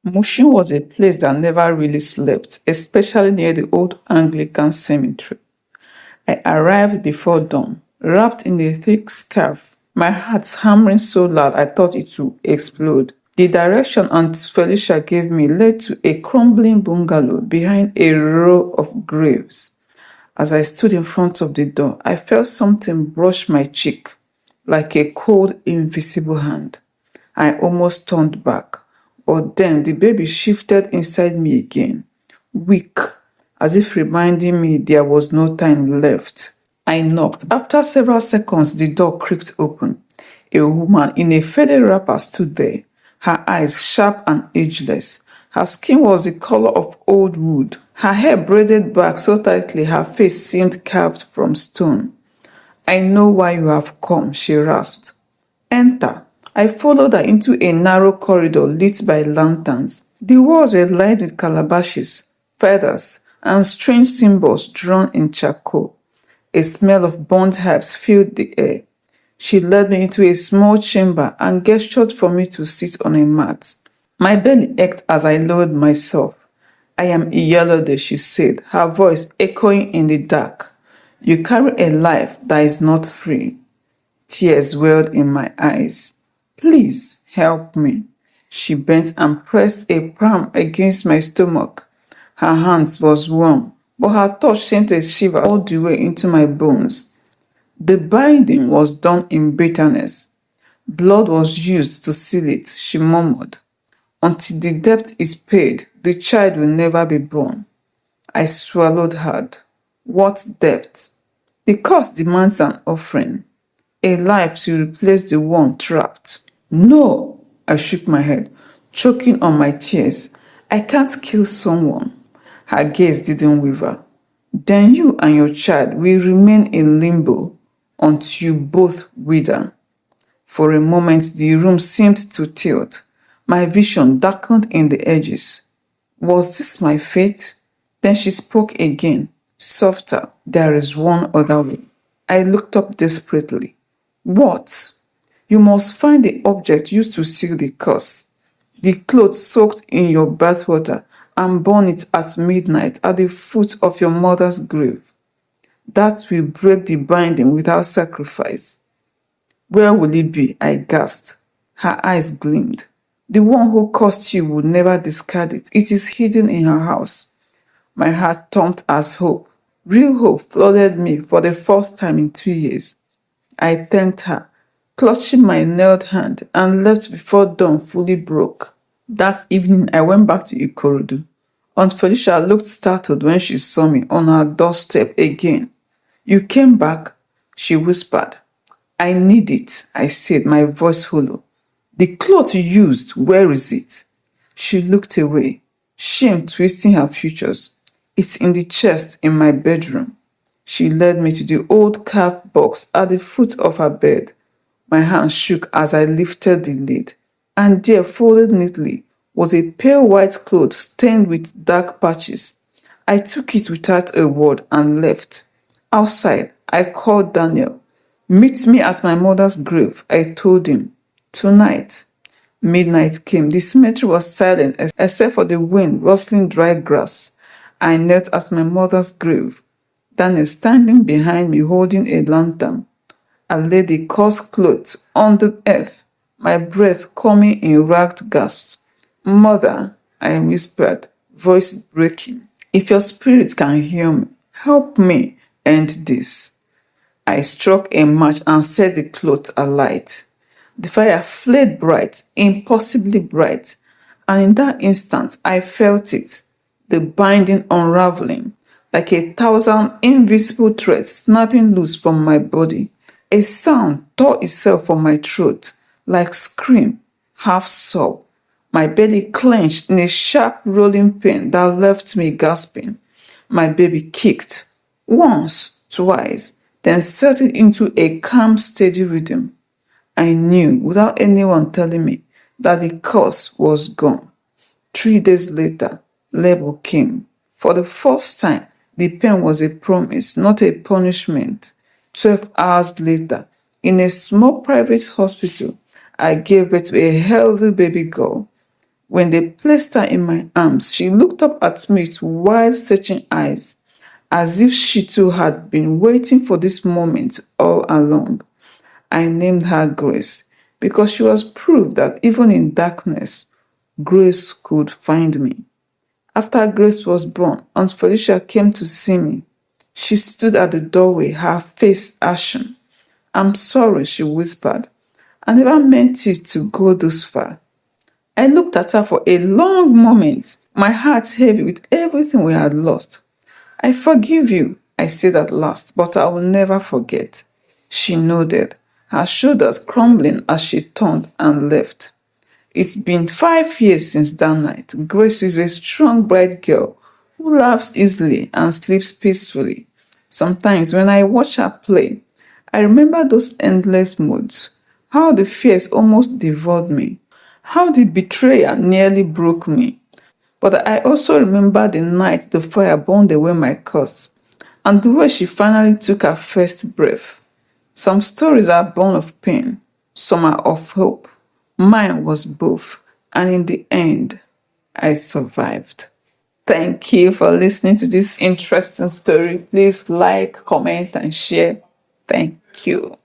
Mushin was a place that never really slept, especially near the old Anglican cemetery. I arrived before dawn, wrapped in a thick scarf, my heart hammering so loud I thought it would explode. The direction Aunt Felicia gave me led to a crumbling bungalow behind a row of graves. As I stood in front of the door, I felt something brush my cheek, like a cold, invisible hand. I almost turned back, but then the baby shifted inside me again, weak, as if reminding me there was no time left. I knocked. After several seconds, the door creaked open. A woman in a faded wrapper stood there, her eyes sharp and ageless. Her skin was the color of old wood, her hair braided back so tightly her face seemed carved from stone. I know why you have come, she rasped. Enter. I followed her into a narrow corridor lit by lanterns. The walls were lined with calabashes, feathers, and strange symbols drawn in charcoal. A smell of burnt herbs filled the air. She led me into a small chamber and gestured for me to sit on a mat. My belly ached as I lowered myself. I am Iyelode, she said, her voice echoing in the dark. You carry a life that is not free. Tears welled in my eyes. Please help me. She bent and pressed a palm against my stomach. Her hands was warm, but her touch sent a shiver all the way into my bones. The binding was done in bitterness. Blood was used to seal it, she murmured. Until the debt is paid, the child will never be born. I swallowed hard. What debt? The curse demands an offering, a life to replace the one trapped. No, I shook my head, choking on my tears. I can't kill someone. Her gaze didn't waver. Then you and your child will remain in limbo until you both wither. For a moment, the room seemed to tilt. My vision darkened in the edges. Was this my fate? Then she spoke again, softer. There is one other way. I looked up desperately. What? You must find the object used to seal the curse, the clothes soaked in your bathwater, and burn it at midnight at the foot of your mother's grave. That will break the binding without sacrifice. Where will it be? I gasped. Her eyes gleamed. The one who cursed you would never discard it. It is hidden in her house. My heart thumped as hope, real hope, flooded me for the first time in 2 years. I thanked her, clutching my nailed hand, and left before dawn fully broke. That evening, I went back to Ikorodu. Aunt Felicia looked startled when she saw me on her doorstep again. You came back? She whispered. I need it, I said, my voice hollow. The cloth you used, where is it? She looked away, shame twisting her features. It's in the chest in my bedroom. She led me to the old carved box at the foot of her bed. My hand shook as I lifted the lid, and there, folded neatly, was a pale white cloth stained with dark patches. I took it without a word and left. Outside, I called Daniel. Meet me at my mother's grave, I told him. Tonight. Midnight came. The cemetery was silent except for the wind rustling dry grass. I knelt at my mother's grave, Daniel standing behind me holding a lantern. I laid the coarse clothes on the earth, my breath coming in ragged gasps. Mother, I whispered, voice breaking. If your spirit can hear me, help me end this. I struck a match and set the cloth alight. The fire flared bright, impossibly bright, and in that instant I felt it, the binding unraveling, like 1,000 invisible threads snapping loose from my body. A sound tore itself from my throat, like scream, half sob. My belly clenched in a sharp rolling pain that left me gasping. My baby kicked, once, twice, then settled into a calm, steady rhythm. I knew, without anyone telling me, that the curse was gone. 3 days later, labor came. For the first time, the pain was a promise, not a punishment. 12 hours later, in a small private hospital, I gave birth to a healthy baby girl. When they placed her in my arms, she looked up at me with wide, searching eyes, as if she too had been waiting for this moment all along. I named her Grace because she was proof that even in darkness, grace could find me. After Grace was born, Aunt Felicia came to see me. She stood at the doorway, her face ashen. I'm sorry, she whispered. I never meant you to go this far. I looked at her for a long moment, my heart heavy with everything we had lost. I forgive you, I said at last, but I will never forget. She nodded, her shoulders crumbling as she turned and left. It's been 5 years since that night. Grace is a strong, bright girl who laughs easily and sleeps peacefully. Sometimes when I watch her play, I remember those endless moods, how the fears almost devoured me, how the betrayal nearly broke me. But I also remember the night the fire burned away my curse, and the way she finally took her first breath. Some stories are born of pain, some are of hope. Mine was both, and in the end, I survived. Thank you for listening to this interesting story. Please like, comment, and share. Thank you.